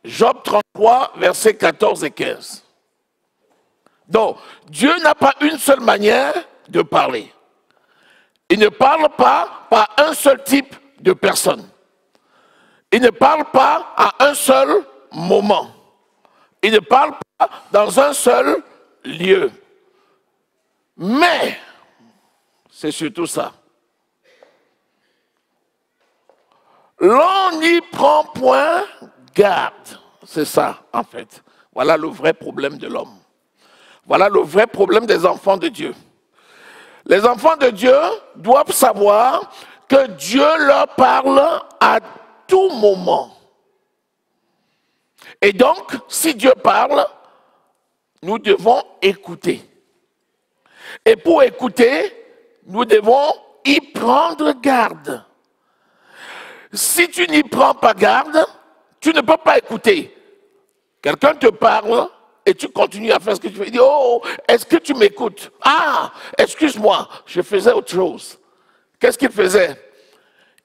Job 33, versets 14 et 15. Donc, Dieu n'a pas une seule manière de parler. Il ne parle pas par un seul type de personne. Il ne parle pas à un seul moment. Il ne parle pas dans un seul lieu. Mais, c'est surtout ça. L'on n'y prend point garde. C'est ça, en fait. Voilà le vrai problème de l'homme. Voilà le vrai problème des enfants de Dieu. Les enfants de Dieu doivent savoir que Dieu leur parle à tout moment. Et donc, si Dieu parle, nous devons écouter. Et pour écouter, nous devons y prendre garde. Si tu n'y prends pas garde, tu ne peux pas écouter. Quelqu'un te parle et tu continues à faire ce que tu fais. Tu dis, oh, est-ce que tu m'écoutes? Ah, excuse-moi, je faisais autre chose. Qu'est-ce qu'il faisait?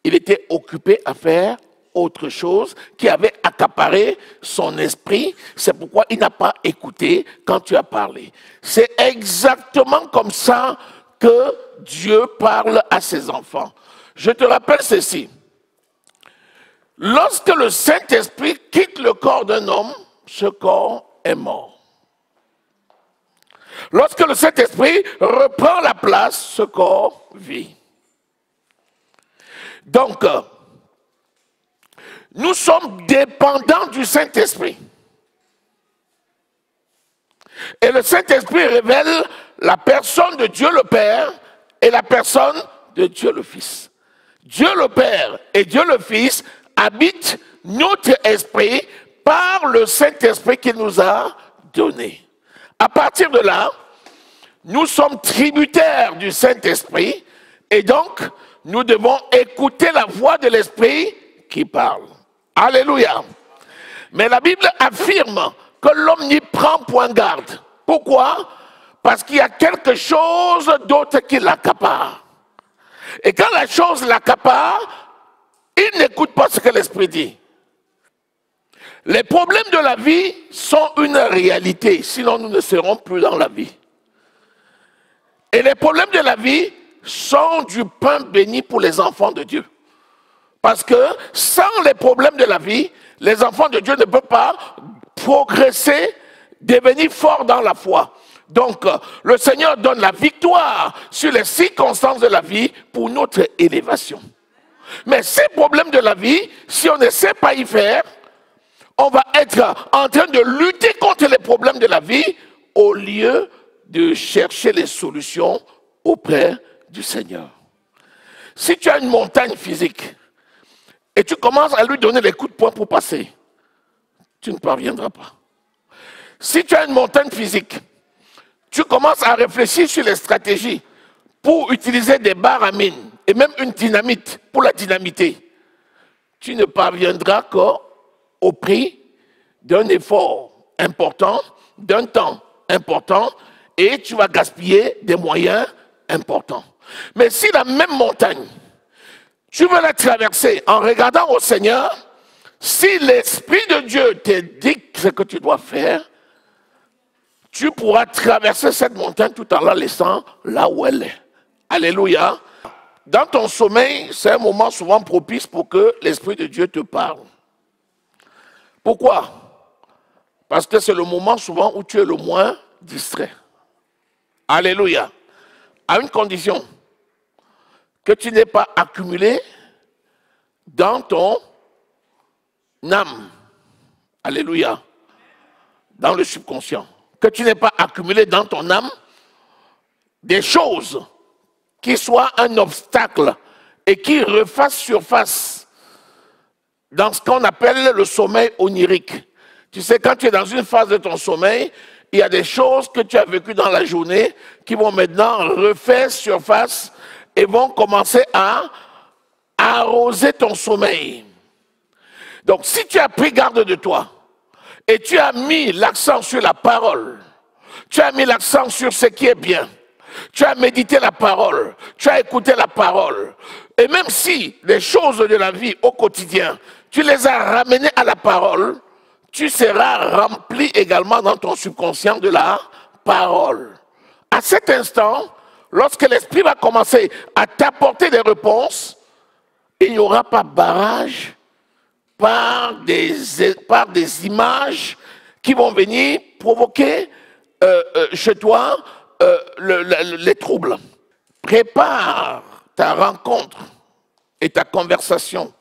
Il était occupé à faire autre chose qui avait accaparé son esprit. C'est pourquoi il n'a pas écouté quand tu as parlé. C'est exactement comme ça que Dieu parle à ses enfants. Je te rappelle ceci. Lorsque le Saint-Esprit quitte le corps d'un homme, ce corps est mort. Lorsque le Saint-Esprit reprend la place, ce corps vit. Donc, nous sommes dépendants du Saint-Esprit. Et le Saint-Esprit révèle la personne de Dieu le Père et la personne de Dieu le Fils. Dieu le Père et Dieu le Fils habitent notre esprit par le Saint-Esprit qu'il nous a donné. À partir de là, nous sommes tributaires du Saint-Esprit et donc nous devons écouter la voix de l'Esprit qui parle. Alléluia. Mais la Bible affirme que l'homme n'y prend point garde. Pourquoi? Parce qu'il y a quelque chose d'autre qui l'accapare. Et quand la chose l'accapare, il n'écoute pas ce que l'Esprit dit. Les problèmes de la vie sont une réalité, sinon nous ne serons plus dans la vie. Et les problèmes de la vie sont du pain béni pour les enfants de Dieu. Parce que sans les problèmes de la vie, les enfants de Dieu ne peuvent pas progresser, devenir forts dans la foi. Donc, le Seigneur donne la victoire sur les circonstances de la vie pour notre élévation. Mais ces problèmes de la vie, si on ne sait pas y faire, on va être en train de lutter contre les problèmes de la vie au lieu de chercher les solutions auprès du Seigneur. Si tu as une montagne physique et tu commences à lui donner les coups de poing pour passer, tu ne parviendras pas. Si tu as une montagne physique, tu commences à réfléchir sur les stratégies pour utiliser des barres à mine et même une dynamite pour la dynamiter. Tu ne parviendras qu'au prix d'un effort important, d'un temps important, et tu vas gaspiller des moyens importants. Mais si la même montagne, tu veux la traverser en regardant au Seigneur, si l'Esprit de Dieu te dit ce que tu dois faire, tu pourras traverser cette montagne tout en la laissant là où elle est. Alléluia. Dans ton sommeil, c'est un moment souvent propice pour que l'Esprit de Dieu te parle. Pourquoi? Parce que c'est le moment souvent où tu es le moins distrait. Alléluia. À une condition, que tu n'aies pas accumulé dans ton âme. Alléluia. Dans le subconscient. Que tu n'aies pas accumulé dans ton âme des choses qui soient un obstacle et qui refassent surface dans ce qu'on appelle le sommeil onirique. Tu sais, quand tu es dans une phase de ton sommeil, il y a des choses que tu as vécues dans la journée qui vont maintenant refaire surface et vont commencer à arroser ton sommeil. Donc, si tu as pris garde de toi et tu as mis l'accent sur la parole, tu as mis l'accent sur ce qui est bien, tu as médité la parole, tu as écouté la parole, et même si les choses de la vie au quotidien, tu les as ramenées à la parole, tu seras rempli également dans ton subconscient de la parole. À cet instant, lorsque l'Esprit va commencer à t'apporter des réponses, il n'y aura pas barrage par des images qui vont venir provoquer chez toi les troubles. Prépare ta rencontre et ta conversation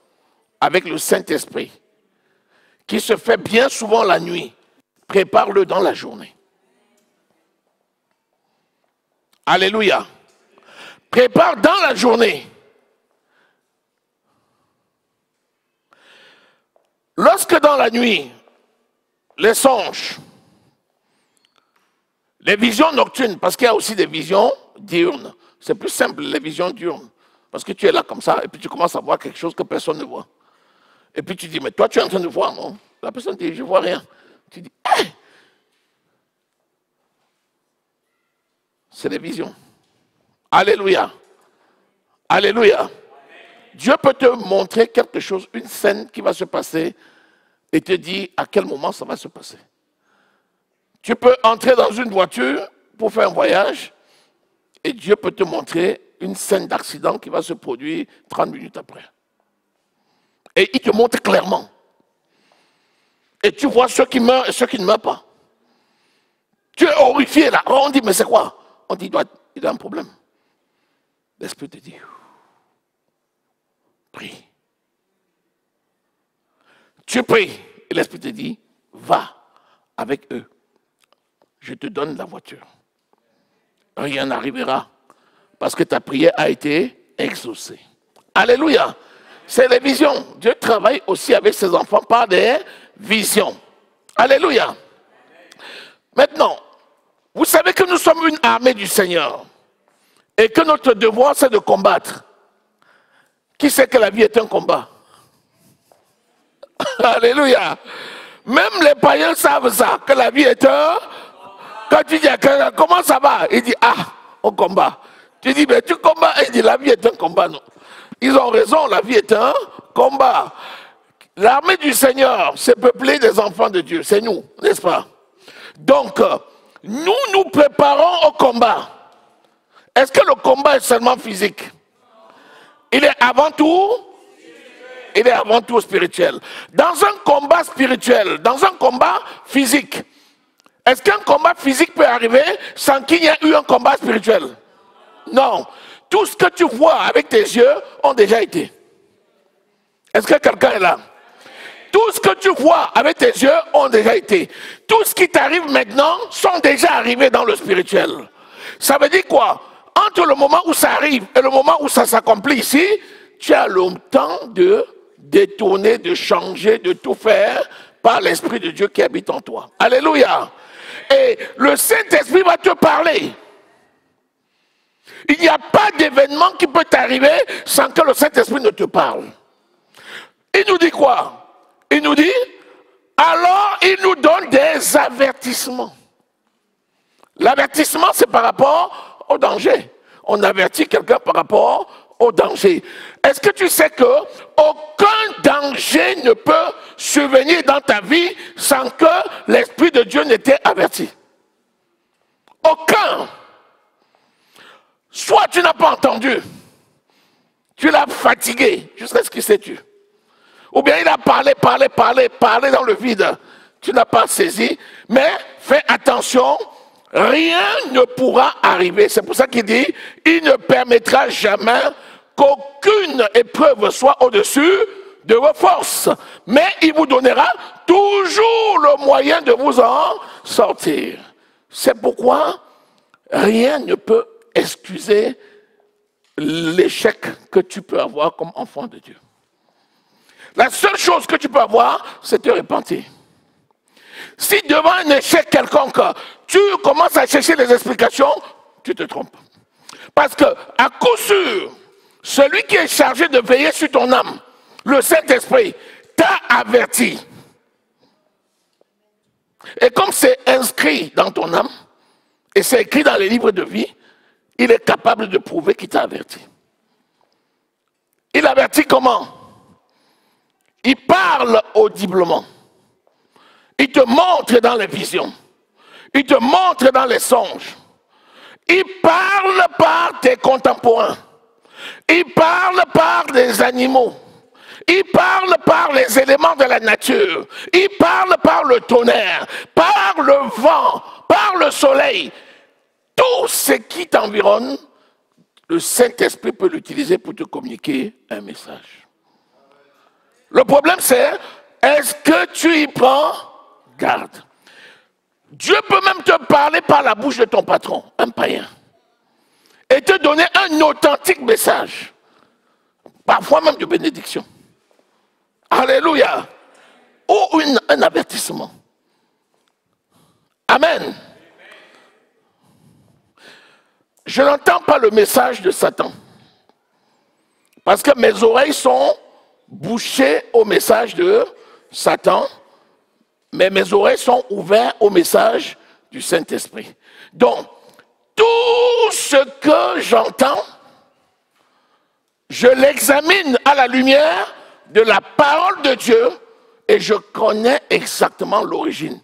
avec le Saint-Esprit, qui se fait bien souvent la nuit. Prépare-le dans la journée. Alléluia. Prépare dans la journée. Lorsque dans la nuit, les songes, les visions nocturnes, parce qu'il y a aussi des visions diurnes. C'est plus simple, les visions diurnes. Parce que tu es là comme ça, et puis tu commences à voir quelque chose que personne ne voit. Et puis tu dis, mais toi tu es en train de voir, non? La personne dit, je ne vois rien. Tu dis, hey! C'est des visions. Alléluia. Alléluia. Dieu peut te montrer quelque chose, une scène qui va se passer, et te dire à quel moment ça va se passer. Tu peux entrer dans une voiture pour faire un voyage, et Dieu peut te montrer une scène d'accident qui va se produire 30 minutes après. Et il te montre clairement. Et tu vois ceux qui meurent et ceux qui ne meurent pas. Tu es horrifié là. On dit, mais c'est quoi? On dit, il a un problème. L'Esprit te dit, prie. Tu pries. Et l'Esprit te dit, va avec eux. Je te donne la voiture. Rien n'arrivera. Parce que ta prière a été exaucée. Alléluia. C'est les visions. Dieu travaille aussi avec ses enfants par des visions. Alléluia. Maintenant, vous savez que nous sommes une armée du Seigneur. Et que notre devoir, c'est de combattre. Qui sait que la vie est un combat? Alléluia. Même les païens savent ça, que la vie est un... Quand tu dis à quelqu'un, comment ça va? Il dit, ah, on combat. Tu dis, mais tu combats. Il dit, la vie est un combat. Non. Ils ont raison, la vie est un combat. L'armée du Seigneur, c'est peuplé des enfants de Dieu. C'est nous, n'est-ce pas? Donc, nous nous préparons au combat. Est-ce que le combat est seulement physique? Il est avant tout... Il est avant tout spirituel. Dans un combat spirituel, dans un combat physique, est-ce qu'un combat physique peut arriver sans qu'il y ait eu un combat spirituel? Non. Tout ce que tu vois avec tes yeux ont déjà été. Est-ce que quelqu'un est là? Tout ce que tu vois avec tes yeux ont déjà été. Tout ce qui t'arrive maintenant sont déjà arrivés dans le spirituel. Ça veut dire quoi? Entre le moment où ça arrive et le moment où ça s'accomplit ici, tu as le temps de détourner, de changer, de tout faire par l'Esprit de Dieu qui habite en toi. Alléluia. Et le Saint-Esprit va te parler. Il n'y a pas d'événement qui peut t'arriver sans que le Saint-Esprit ne te parle. Il nous dit quoi? Il nous dit, alors il nous donne des avertissements. L'avertissement, c'est par rapport au danger. On avertit quelqu'un par rapport au danger. Est-ce que tu sais que aucun danger ne peut survenir dans ta vie sans que l'Esprit de Dieu n'ait averti? Aucun. Soit tu n'as pas entendu, tu l'as fatigué jusqu'à ce qu'il s'est tué. Ou bien il a parlé dans le vide. Tu n'as pas saisi, mais fais attention, rien ne pourra arriver. C'est pour ça qu'il dit, il ne permettra jamais qu'aucune épreuve soit au-dessus de vos forces. Mais il vous donnera toujours le moyen de vous en sortir. C'est pourquoi rien ne peut excuser l'échec que tu peux avoir comme enfant de Dieu. La seule chose que tu peux avoir, c'est te repentir. Si devant un échec quelconque, tu commences à chercher des explications, tu te trompes. Parce que, à coup sûr, celui qui est chargé de veiller sur ton âme, le Saint-Esprit, t'a averti. Et comme c'est inscrit dans ton âme, et c'est écrit dans les livres de vie, il est capable de prouver qu'il t'a averti. Il avertit comment? Il parle audiblement. Il te montre dans les visions. Il te montre dans les songes. Il parle par tes contemporains. Il parle par des animaux. Il parle par les éléments de la nature. Il parle par le tonnerre, par le vent, par le soleil. Tout ce qui t'environne, le Saint-Esprit peut l'utiliser pour te communiquer un message. Le problème c'est, est-ce que tu y prends garde? Dieu peut même te parler par la bouche de ton patron, un païen, et te donner un authentique message, parfois même de bénédiction. Alléluia. Ou un avertissement. Amen. Je n'entends pas le message de Satan, parce que mes oreilles sont bouchées au message de Satan, mais mes oreilles sont ouvertes au message du Saint-Esprit. Donc, tout ce que j'entends, je l'examine à la lumière de la parole de Dieu et je connais exactement l'origine,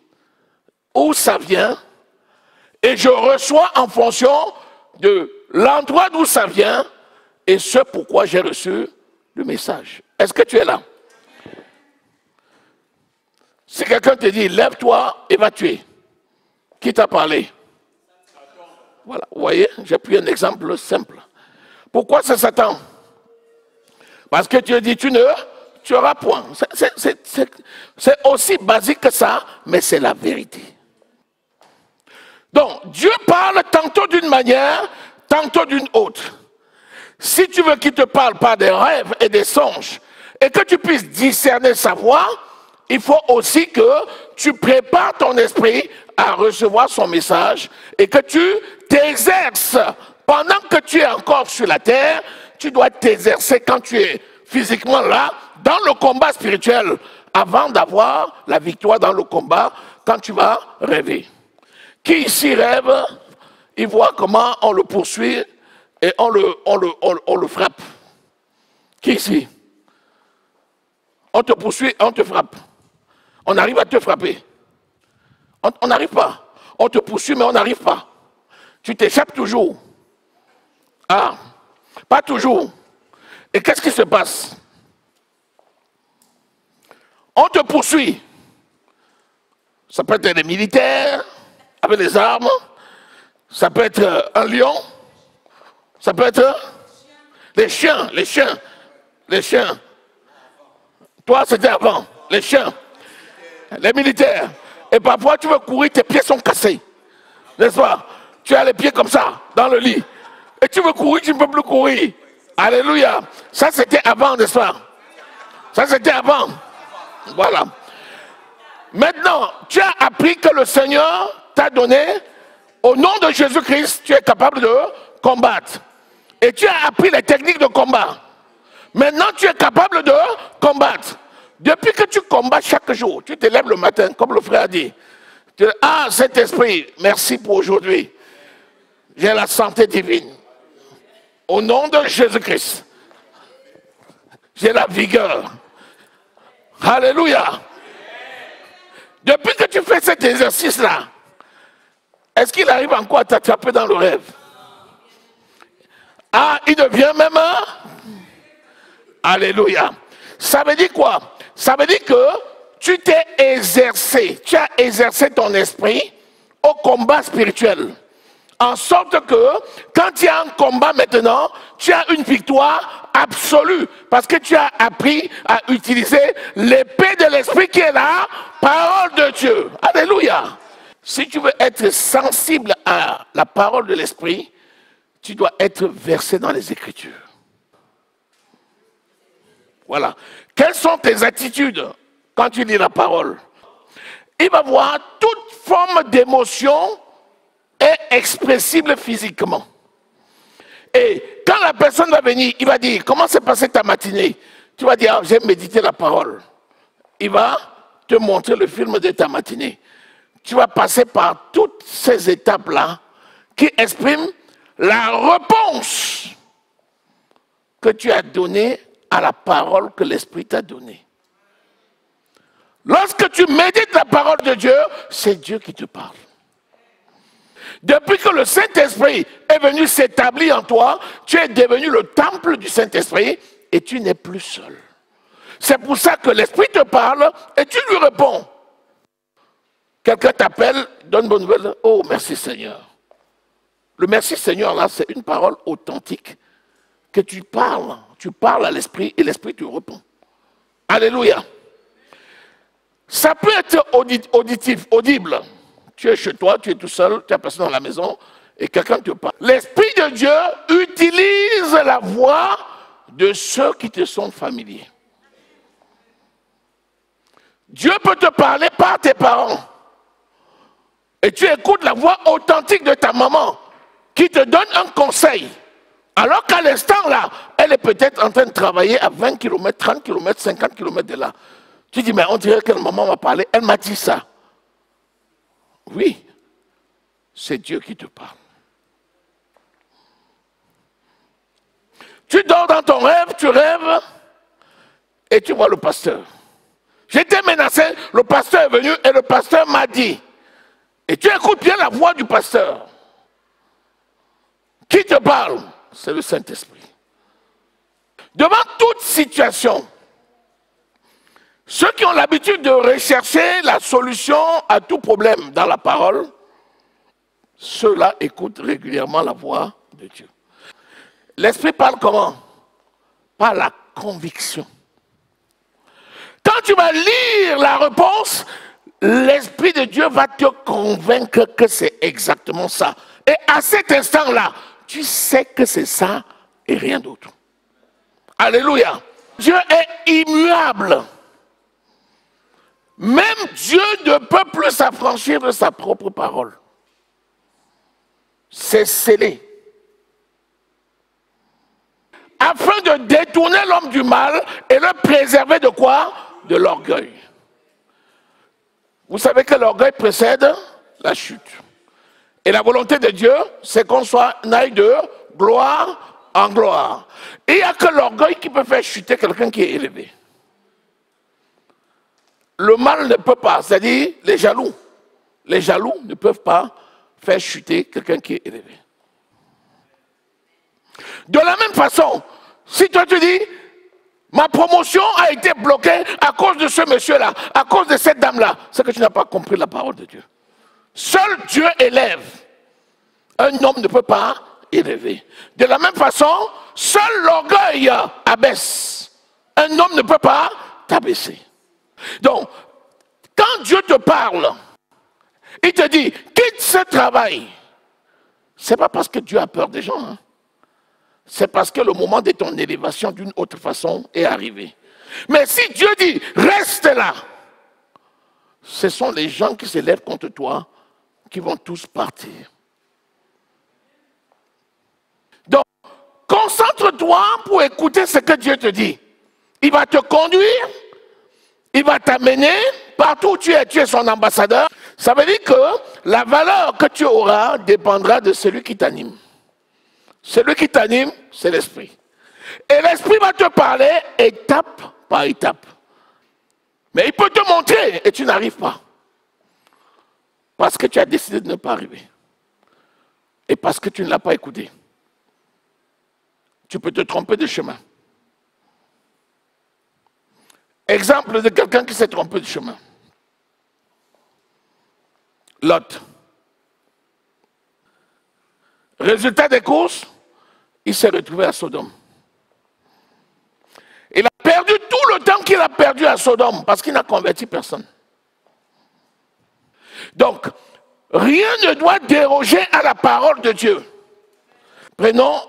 où ça vient, et je reçois en fonction de l'endroit d'où ça vient et ce pourquoi j'ai reçu le message. Est-ce que tu es là? Si quelqu'un te dit, lève-toi et va tuer, qui t'a parlé? Voilà, vous voyez, j'ai pris un exemple simple. Pourquoi c'est Satan? Parce que Dieu dit, tu ne tueras point. C'est aussi basique que ça, mais c'est la vérité. Donc, Dieu parle tantôt d'une manière, tantôt d'une autre. Si tu veux qu'il te parle par des rêves et des songes, et que tu puisses discerner sa voix, il faut aussi que tu prépares ton esprit à recevoir son message et que tu t'exerces. Pendant que tu es encore sur la terre, tu dois t'exercer quand tu es physiquement là, dans le combat spirituel, avant d'avoir la victoire dans le combat, quand tu vas rêver. Qui ici rêve, il voit comment on le poursuit et on le frappe. Qui ici? On te poursuit, on te frappe. On arrive à te frapper. On n'arrive pas. On te poursuit, mais on n'arrive pas. Tu t'échappes toujours. Ah, pas toujours. Et qu'est-ce qui se passe? On te poursuit. Ça peut être des militaires avec des armes. Ça peut être un lion. Ça peut être les chiens. Toi, c'était avant. Les chiens. Les militaires. Et parfois, tu veux courir, tes pieds sont cassés. N'est-ce pas? Tu as les pieds comme ça, dans le lit. Et tu veux courir, tu ne peux plus courir. Alléluia. Ça, c'était avant, n'est-ce pas? Ça, c'était avant. Voilà. Maintenant, tu as appris que le Seigneur t'a donné, au nom de Jésus-Christ, tu es capable de combattre. Et tu as appris les techniques de combat. Maintenant, tu es capable de combattre. Depuis que tu combats chaque jour, tu te lèves le matin, comme le frère a dit. Tu dis, ah, Saint-Esprit, merci pour aujourd'hui. J'ai la santé divine. Au nom de Jésus-Christ, j'ai la vigueur. Alléluia. Depuis que tu fais cet exercice-là, est-ce qu'il arrive encore à t'attraper dans le rêve? Ah, il devient même un... Alléluia. Ça veut dire quoi? Ça veut dire que tu t'es exercé, tu as exercé ton esprit au combat spirituel. En sorte que, quand il y a un combat maintenant, tu as une victoire absolue. Parce que tu as appris à utiliser l'épée de l'esprit qui est la parole de Dieu. Alléluia. Si tu veux être sensible à la parole de l'esprit, tu dois être versé dans les Écritures. Voilà. Quelles sont tes attitudes quand tu lis la parole? Il va voir toute forme d'émotion est expressible physiquement. Et quand la personne va venir, il va dire, comment s'est passée ta matinée? Tu vas dire, j'ai médité la parole. Il va te montrer le film de ta matinée. Tu vas passer par toutes ces étapes-là qui expriment la réponse que tu as donnée à la parole que l'Esprit t'a donnée. Lorsque tu médites la parole de Dieu, c'est Dieu qui te parle. Depuis que le Saint-Esprit est venu s'établir en toi, tu es devenu le temple du Saint-Esprit et tu n'es plus seul. C'est pour ça que l'Esprit te parle et tu lui réponds. Quelqu'un t'appelle, donne bonne nouvelle. Oh, merci Seigneur. Le merci Seigneur, là, c'est une parole authentique que tu parles. Tu parles à l'Esprit et l'Esprit te répond. Alléluia. Ça peut être auditif, audible. Tu es chez toi, tu es tout seul, tu as personne dans la maison et quelqu'un te parle. L'Esprit de Dieu utilise la voix de ceux qui te sont familiers. Dieu peut te parler par tes parents. Et tu écoutes la voix authentique de ta maman qui te donne un conseil. Alors qu'à l'instant là, elle est peut-être en train de travailler à 20 km, 30 km, 50 km de là. Tu dis, mais on dirait que maman m'a parlé, elle m'a dit ça. Oui, c'est Dieu qui te parle. Tu dors dans ton rêve, tu rêves, et tu vois le pasteur. J'étais menacé, le pasteur est venu et le pasteur m'a dit. Et tu écoutes bien la voix du pasteur. Qui te parle? C'est le Saint-Esprit. Devant toute situation, ceux qui ont l'habitude de rechercher la solution à tout problème dans la parole, ceux-là écoutent régulièrement la voix de Dieu. L'Esprit parle comment? Par la conviction. Quand tu vas lire la réponse, l'Esprit de Dieu va te convaincre que c'est exactement ça. Et à cet instant-là, tu sais que c'est ça et rien d'autre. Alléluia. Dieu est immuable. Même Dieu ne peut plus s'affranchir de sa propre parole. C'est scellé. Afin de détourner l'homme du mal et le préserver de quoi? De l'orgueil. Vous savez que l'orgueil précède la chute. Et la volonté de Dieu, c'est qu'on soit aille de gloire en gloire. Et il n'y a que l'orgueil qui peut faire chuter quelqu'un qui est élevé. Le mal ne peut pas, c'est-à-dire les jaloux. Les jaloux ne peuvent pas faire chuter quelqu'un qui est élevé. De la même façon, si toi tu dis, ma promotion a été bloquée à cause de ce monsieur-là, à cause de cette dame-là, c'est que tu n'as pas compris la parole de Dieu. Seul Dieu élève. Un homme ne peut pas élever. De la même façon, seul l'orgueil abaisse. Un homme ne peut pas t'abaisser. Donc, quand Dieu te parle, il te dit, quitte ce travail. Ce n'est pas parce que Dieu a peur des gens. Hein. C'est parce que le moment de ton élévation d'une autre façon est arrivé. Mais si Dieu dit, reste là, ce sont les gens qui s'élèvent contre toi qui vont tous partir. Donc, concentre-toi pour écouter ce que Dieu te dit. Il va te conduire, il va t'amener partout où tu es son ambassadeur. Ça veut dire que la valeur que tu auras dépendra de celui qui t'anime. Celui qui t'anime, c'est l'Esprit. Et l'Esprit va te parler étape par étape. Mais il peut te montrer et tu n'arrives pas. Parce que tu as décidé de ne pas arriver. Et parce que tu ne l'as pas écouté. Tu peux te tromper de chemin. Exemple de quelqu'un qui s'est trompé de chemin. Lot. Résultat des courses, il s'est retrouvé à Sodome. Il a perdu tout le temps qu'il a perdu à Sodome parce qu'il n'a converti personne. Donc, rien ne doit déroger à la parole de Dieu. Prenons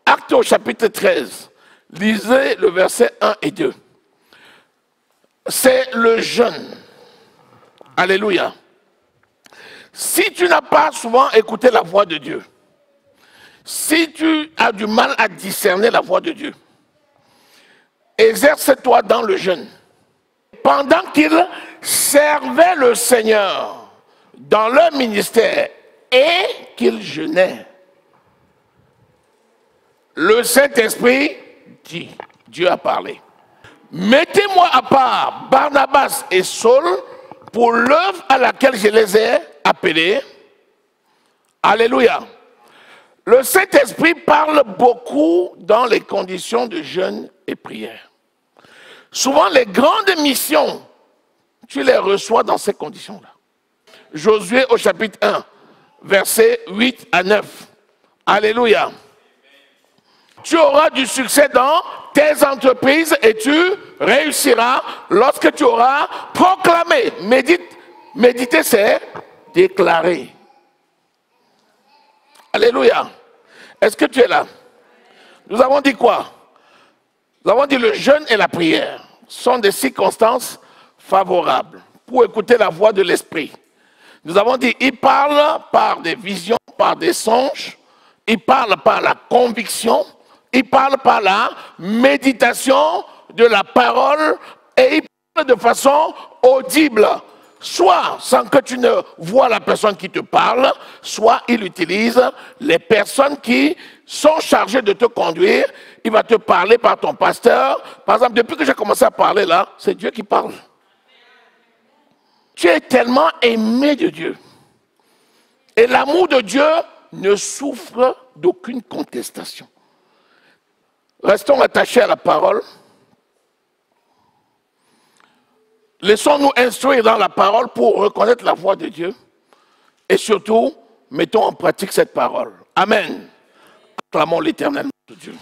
Actes au chapitre 13. Lisez le verset 1 et 2. C'est le jeûne. Alléluia. Si tu n'as pas souvent écouté la voix de Dieu, si tu as du mal à discerner la voix de Dieu, exerce-toi dans le jeûne. Pendant qu'il servait le Seigneur dans leur ministère et qu'il jeûnait, le Saint-Esprit dit, Dieu a parlé. mettez-moi à part Barnabas et Saul pour l'œuvre à laquelle je les ai appelés. Alléluia. Le Saint-Esprit parle beaucoup dans les conditions de jeûne et prière. Souvent, les grandes missions, tu les reçois dans ces conditions-là. Josué au chapitre 1, versets 8 à 9. Alléluia. Tu auras du succès dans tes entreprises et tu réussiras lorsque tu auras proclamé. Méditer, c'est déclarer. Alléluia. Est-ce que tu es là? Nous avons dit quoi? Nous avons dit le jeûne et la prière sont des circonstances favorables pour écouter la voix de l'Esprit. Nous avons dit, il parle par des visions, par des songes, il parle par la conviction, il parle par la méditation de la parole et il parle de façon audible. Soit sans que tu ne vois la personne qui te parle, soit il utilise les personnes qui sont chargées de te conduire. Il va te parler par ton pasteur. Par exemple, depuis que j'ai commencé à parler là, c'est Dieu qui parle. Tu es tellement aimé de Dieu. Et l'amour de Dieu ne souffre d'aucune contestation. Restons attachés à la parole. Laissons-nous instruire dans la parole pour reconnaître la voix de Dieu. Et surtout, mettons en pratique cette parole. Amen. Acclamons l'Éternel de Dieu.